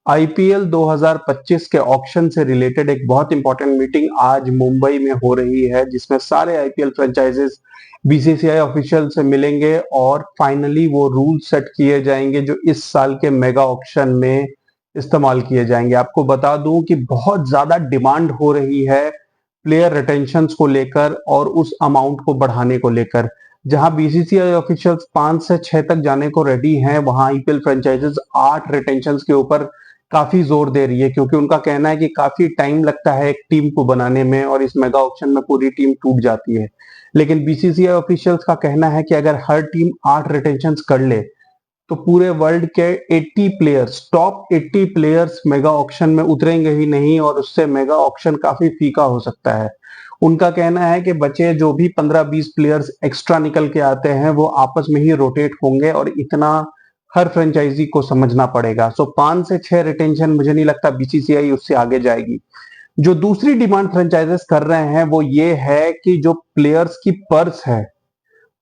IPL 2025 के auction से related एक बहुत इंपॉर्टेंट मीटिंग आज मुंबई में हो रही है, जिसमें सारे आईपीएल फ्रेंचाइजेस बीसीसीआई ऑफिशियल से मिलेंगे और फाइनली वो रूल सेट किए जाएंगे जो इस साल के मेगा ऑक्शन में इस्तेमाल किए जाएंगे। आपको बता दूं कि बहुत ज्यादा डिमांड हो रही है प्लेयर रिटेंशंस को लेकर और उस अमाउंट को बढ़ाने को लेकर। जहां बीसीसीआई ऑफिशियल्स 5 से 6 तक जाने को रेडी हैं, वहां आईपीएल फ्रेंचाइजेस 8 रिटेंशंस के ऊपर काफी जोर दे रही है, क्योंकि उनका कहना है कि काफी टाइम लगता है एक टीम को बनाने में और इस मेगा ऑक्शन में पूरी टीम टूट जाती है। लेकिन बीसीसीआई ऑफिशियल्स का कहना है कि अगर हर टीम 8 रिटेंशंस कर ले तो पूरे वर्ल्ड के 80 players, top 80 players mega auction में उतरेंगे ही नहीं और उससे मेगा ऑक्शन काफी फीका हो सकता है। उनका कहना है कि बचे जो भी 15-20 प्लेयर्स एक्स्ट्रा निकल के आते हैं वो आपस में ही रोटेट होंगे और इतना हर फ्रेंचाइजी को समझना पड़ेगा। सो 5 से 6 रिटेंशन मुझे नहीं लगता बीसीसीआई उससे आगे जाएगी। जो दूसरी डिमांड फ्रेंचाइजेस कर रहे हैं वो ये है कि जो प्लेयर्स की पर्स है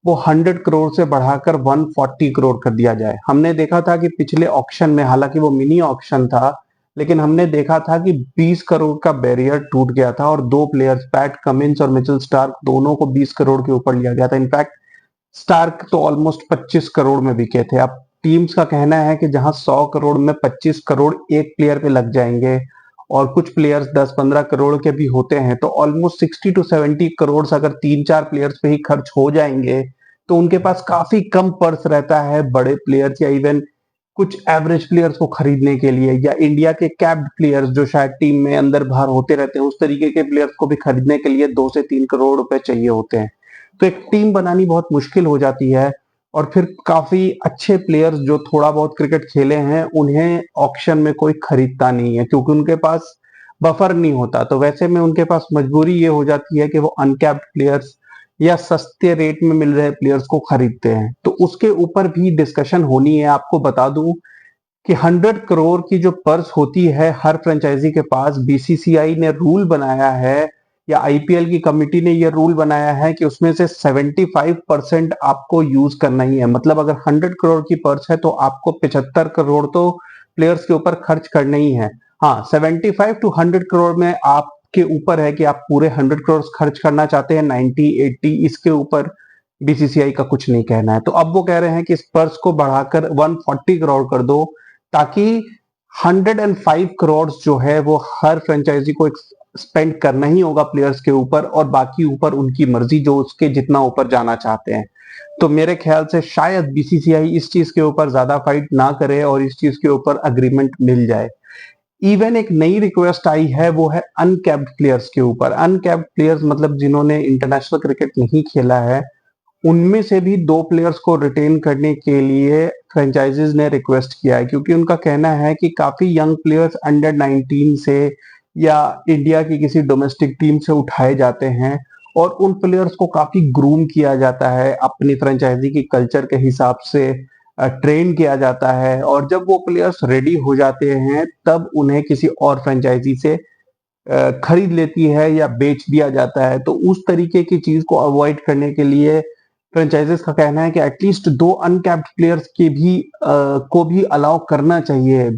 वो 100 करोड़ से बढ़ाकर 140 करोड़ कर दिया जाए। हमने देखा था कि पिछले ऑक्शन में, हालांकि वो मिनी ऑक्शन था, लेकिन हमने देखा था कि 20 करोड़ का बैरियर टूट गया था और दो प्लेयर्स पैट कमिंस और मिचेल स्टार्क दोनों को 20 करोड़ के ऊपर लिया गया था। इनफैक्ट स्टार्क तो ऑलमोस्ट 25 करोड़ में बिके थे। अब टीम्स का कहना है कि जहां 100 करोड़ में 25 करोड़ एक प्लेयर पे लग जाएंगे और कुछ प्लेयर्स 10-15 करोड़ के भी होते हैं, तो ऑलमोस्ट 60 to 70 करोड़ अगर 3-4 प्लेयर्स पे ही खर्च हो जाएंगे तो उनके पास काफी कम पर्स रहता है बड़े प्लेयर्स या इवन कुछ एवरेज प्लेयर्स को खरीदने के लिए, या इंडिया के कैप्ड प्लेयर्स जो शायद टीम में अंदर बाहर होते रहते हैं उस तरीके के प्लेयर्स को भी खरीदने के लिए 2 से 3 करोड़ रुपए चाहिए होते हैं। तो एक टीम बनानी बहुत मुश्किल हो जाती है और फिर काफी अच्छे प्लेयर्स जो थोड़ा बहुत क्रिकेट खेले हैं उन्हें ऑक्शन में कोई खरीदता नहीं है, क्योंकि उनके पास बफर नहीं होता। तो वैसे में उनके पास मजबूरी ये हो जाती है कि वो अनकैप्ड प्लेयर्स या सस्ते रेट में मिल रहे प्लेयर्स को खरीदते हैं। तो उसके ऊपर भी डिस्कशन होनी है। आपको बता दूं कि 100 करोड़ की जो पर्स होती है हर फ्रेंचाइजी के पास, बीसीसीआई ने रूल बनाया है या आईपीएल की कमिटी ने यह रूल बनाया है कि उसमें से 75% आपको यूज करना ही है। मतलब अगर 100 करोड़ की पर्स है तो आपको 75 करोड़ तो प्लेयर्स के ऊपर खर्च करने ही है। हाँ, 75 to 100 करोड़ में आपके ऊपर है कि आप पूरे 100 करोड़ खर्च करना चाहते हैं, 90-80, इसके ऊपर बीसीसीआई का कुछ नहीं कहना है। तो अब वो कह रहे हैं कि इस पर्स को बढ़ाकर 140 करोड़ कर दो, ताकि 105 करोड़ जो है वो हर फ्रेंचाइजी को स्पेंड करना ही होगा प्लेयर्स के ऊपर और बाकी ऊपर उनकी मर्जी, जो उसके जितना ऊपर जाना चाहते हैं। तो मेरे ख्याल से शायद बीसीसीआई इस चीज के ऊपर ज्यादा फाइट ना करे और इस चीज के ऊपर अग्रीमेंट मिल जाए। इवन एक नई रिक्वेस्ट आई है, वो है अनकैप्ड प्लेयर्स के ऊपर। अनकैप्ड प्लेयर्स मतलब जिन्होंने इंटरनेशनल क्रिकेट नहीं खेला है, उनमें से भी 2 प्लेयर्स को रिटेन करने के लिए फ्रेंचाइजीज ने रिक्वेस्ट किया है, क्योंकि उनका कहना है कि काफी यंग प्लेयर्स अंडर 19 से या इंडिया की किसी डोमेस्टिक टीम से उठाए जाते हैं और उन प्लेयर्स को काफी ग्रूम किया जाता है, अपनी फ्रेंचाइजी की कल्चर के हिसाब से ट्रेन किया जाता है, और जब वो प्लेयर्स रेडी हो जाते हैं तब उन्हें किसी और फ्रेंचाइजी से खरीद लेती है या बेच दिया जाता है। तो उस तरीके की चीज को अवॉइड करने के लिए फ्रेंचाइजेस का कहना है कि एटलीस्ट 2 अनकैप्ड प्लेयर्स को भी अलाउ करना चाहिए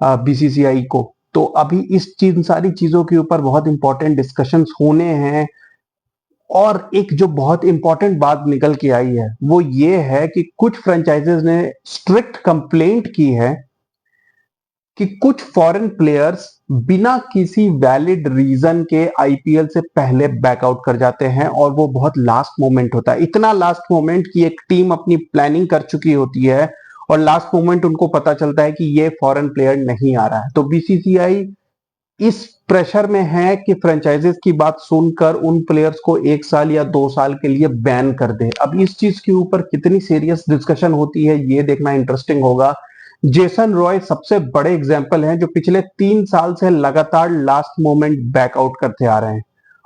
बीसीसीआई को। तो अभी इस चीज सारी चीजों के ऊपर बहुत इंपॉर्टेंट डिस्कशंस होने हैं। और एक जो बहुत इंपॉर्टेंट बात निकल के आई है वो ये है कि कुछ फ्रेंचाइजेस ने स्ट्रिक्ट कंप्लेंट की है कि कुछ फॉरेन प्लेयर्स बिना किसी वैलिड रीजन के आईपीएल से पहले बैकआउट कर जाते हैं और वो बहुत लास्ट मोमेंट होता है। इतना लास्ट मोमेंट कि एक टीम अपनी प्लानिंग कर चुकी होती है और लास्ट मोमेंट उनको पता चलता है कि ये फॉरेन प्लेयर नहीं आ रहा है। तो बीसीसीआई इस प्रेशर में है कि फ्रेंचाइजेस की बात सुनकर उन प्लेयर्स को 1 साल या 2 साल के लिए बैन कर दे। अब इस चीज के ऊपर कितनी सीरियस डिस्कशन होती है ये देखना इंटरेस्टिंग होगा। जेसन रॉय सबसे बड़े एग्जाम्पल हैं, जो पिछले 3 साल से लगातार लास्ट मोमेंट बैकआउट करते आ रहे हैं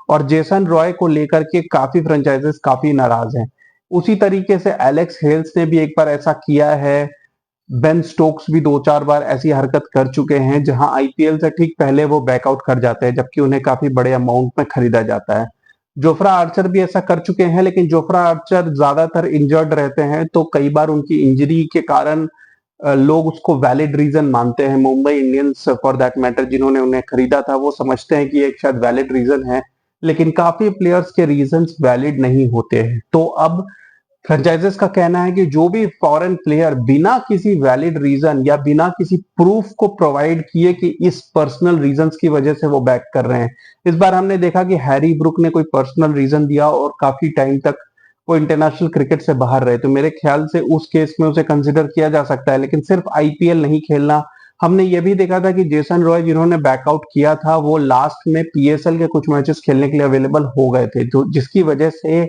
और जेसन रॉय को लेकर के काफी फ्रेंचाइजेस काफी नाराज हैं। उसी तरीके से एलेक्स हेल्स ने भी एक बार ऐसा किया है। बेन स्टोक्स भी 2-4 बार ऐसी हरकत कर चुके हैं जहां आईपीएल से ठीक पहले वो बैकआउट कर जाते हैं, जबकि उन्हें काफी बड़े अमाउंट में खरीदा जाता है। जोफ्रा आर्चर भी ऐसा कर चुके हैं, लेकिन जोफ्रा आर्चर ज्यादातर इंजर्ड रहते हैं, तो कई बार उनकी इंजरी के कारण लोग उसको वैलिड रीजन मानते हैं। Mumbai Indians for that matter जिन्होंने उन्हें खरीदा था वो समझते हैं कि एक शायद वैलिड रीजन है, लेकिन काफी प्लेयर्स के रीजंस वैलिड नहीं होते हैं। तो अब फ्रेंचाइजेस का कहना है कि जो भी फॉरेन प्लेयर बिना किसी वैलिड रीजन या बिना किसी प्रूफ को प्रोवाइड किए कि इस पर्सनल रीजंस की वजह से वो बैक कर रहे हैं। इस बार हमने देखा कि हैरी ब्रुक ने कोई पर्सनल रीजन दिया और काफी टाइम तक वो इंटरनेशनल क्रिकेट से बाहर रहे, तो मेरे ख्याल से उस केस में उसे कंसिडर किया जा सकता है। लेकिन सिर्फ आईपीएल नहीं खेलना, हमने ये भी देखा था कि जेसन रॉय जिन्होंने बैकआउट किया था वो लास्ट में पीएसएल के कुछ मैचेस खेलने के लिए अवेलेबल हो गए थे, तो जिसकी वजह से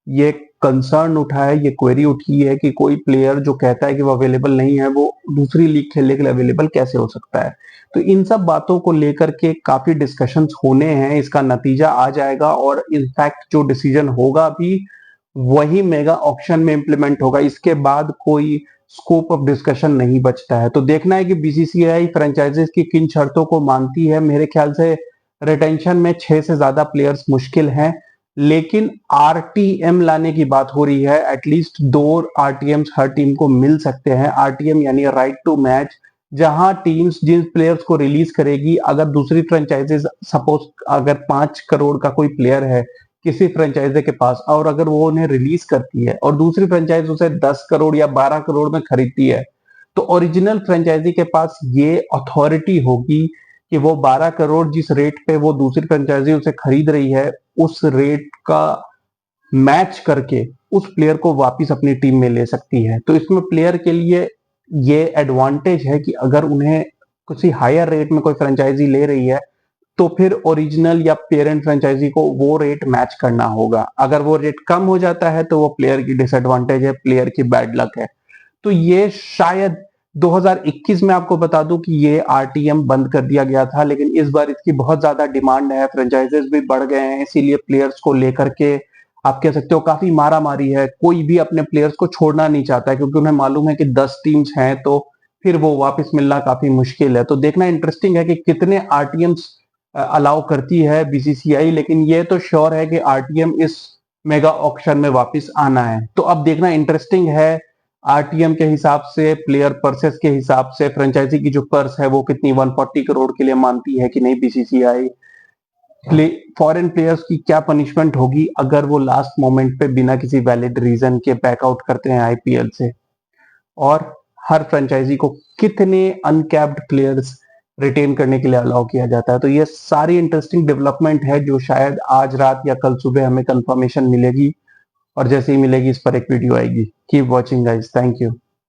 ये कंसर्न उठा है, ये क्वेरी उठी है कि कोई प्लेयर जो कहता है कि वो अवेलेबल नहीं है वो दूसरी लीग खेलने के लिए अवेलेबल कैसे हो सकता है। तो इन सब बातों को लेकर के काफी डिस्कशंस होने हैं, इसका नतीजा आ जाएगा और इनफैक्ट जो डिसीजन होगा भी वही मेगा ऑक्शन में इंप्लीमेंट होगा। इसके बाद कोई स्कोप ऑफ डिस्कशन नहीं बचता है। तो देखना है कि बीसीसीआई फ्रेंचाइजीज की किन शर्तों को मानती है। मेरे ख्याल से रिटेंशन में 6 से ज्यादा प्लेयर्स मुश्किल हैं, लेकिन आरटीएम लाने की बात हो रही है। एटलीस्ट 2 आरटीएम्स हर टीम को मिल सकते हैं। आरटीएम यानी राइट टू मैच, जहां टीम्स जिन प्लेयर्स को रिलीज करेगी, अगर दूसरी फ्रेंचाइजीज सपोज अगर 5 करोड़ का कोई प्लेयर है किसी फ्रेंचाइजी के पास और अगर वो उन्हें रिलीज करती है और दूसरी फ्रेंचाइज उसे 10 करोड़ या 12 करोड़ में खरीदती है, तो ओरिजिनल फ्रेंचाइजी के पास ये अथॉरिटी होगी कि वो 12 करोड़ जिस रेट पे वो दूसरी फ्रेंचाइजी उसे खरीद रही है उस रेट का मैच करके उस प्लेयर को वापस अपनी टीम में ले सकती है। तो इसमें प्लेयर के लिए ये एडवांटेज है कि अगर उन्हें किसी हायर रेट में कोई फ्रेंचाइजी ले रही है तो फिर ओरिजिनल या पेरेंट फ्रेंचाइजी को वो रेट मैच करना होगा। अगर वो रेट कम हो जाता है तो वो प्लेयर की डिसएडवांटेज है, प्लेयर की बैड लक है। तो ये शायद 2021 में आपको बता दूं कि ये आरटीएम बंद कर दिया गया था, लेकिन इस बार इसकी बहुत ज्यादा डिमांड है, फ्रेंचाइजेस भी बढ़ गए हैं, इसीलिए प्लेयर्स को लेकर के आप कह सकते हो काफी मारा मारी है। कोई भी अपने प्लेयर्स को छोड़ना नहीं चाहता है क्योंकि उन्हें मालूम है कि 10 टीम्स हैं तो फिर वो वापस मिलना काफी मुश्किल है। तो देखना इंटरेस्टिंग है कि कितने आरटीएम्स अलाउ करती है बीसीसीआई, लेकिन ये तो श्योर है कि आरटीएम इस मेगा ऑक्शन में वापस आना है। तो अब देखना इंटरेस्टिंग है आरटीएम के हिसाब से, प्लेयर पर्सेस के हिसाब से फ्रेंचाइजी की जो पर्स है वो कितनी 140 करोड़ के लिए मानती है कि नहीं बीसीसीआई। फॉरेन प्लेयर्स की क्या पनिशमेंट होगी अगर वो लास्ट मोमेंट पे बिना किसी वैलिड रीजन के बैकआउट करते हैं आईपीएल से, और हर फ्रेंचाइजी को कितने अनकैप्ड प्लेयर्स रिटेन करने के लिए अलाउ किया जाता है। तो ये सारी इंटरेस्टिंग डेवलपमेंट है जो शायद आज रात या कल सुबह हमें कंफर्मेशन मिलेगी, और जैसे ही मिलेगी इस पर एक वीडियो आएगी। Keep watching guys, thank you.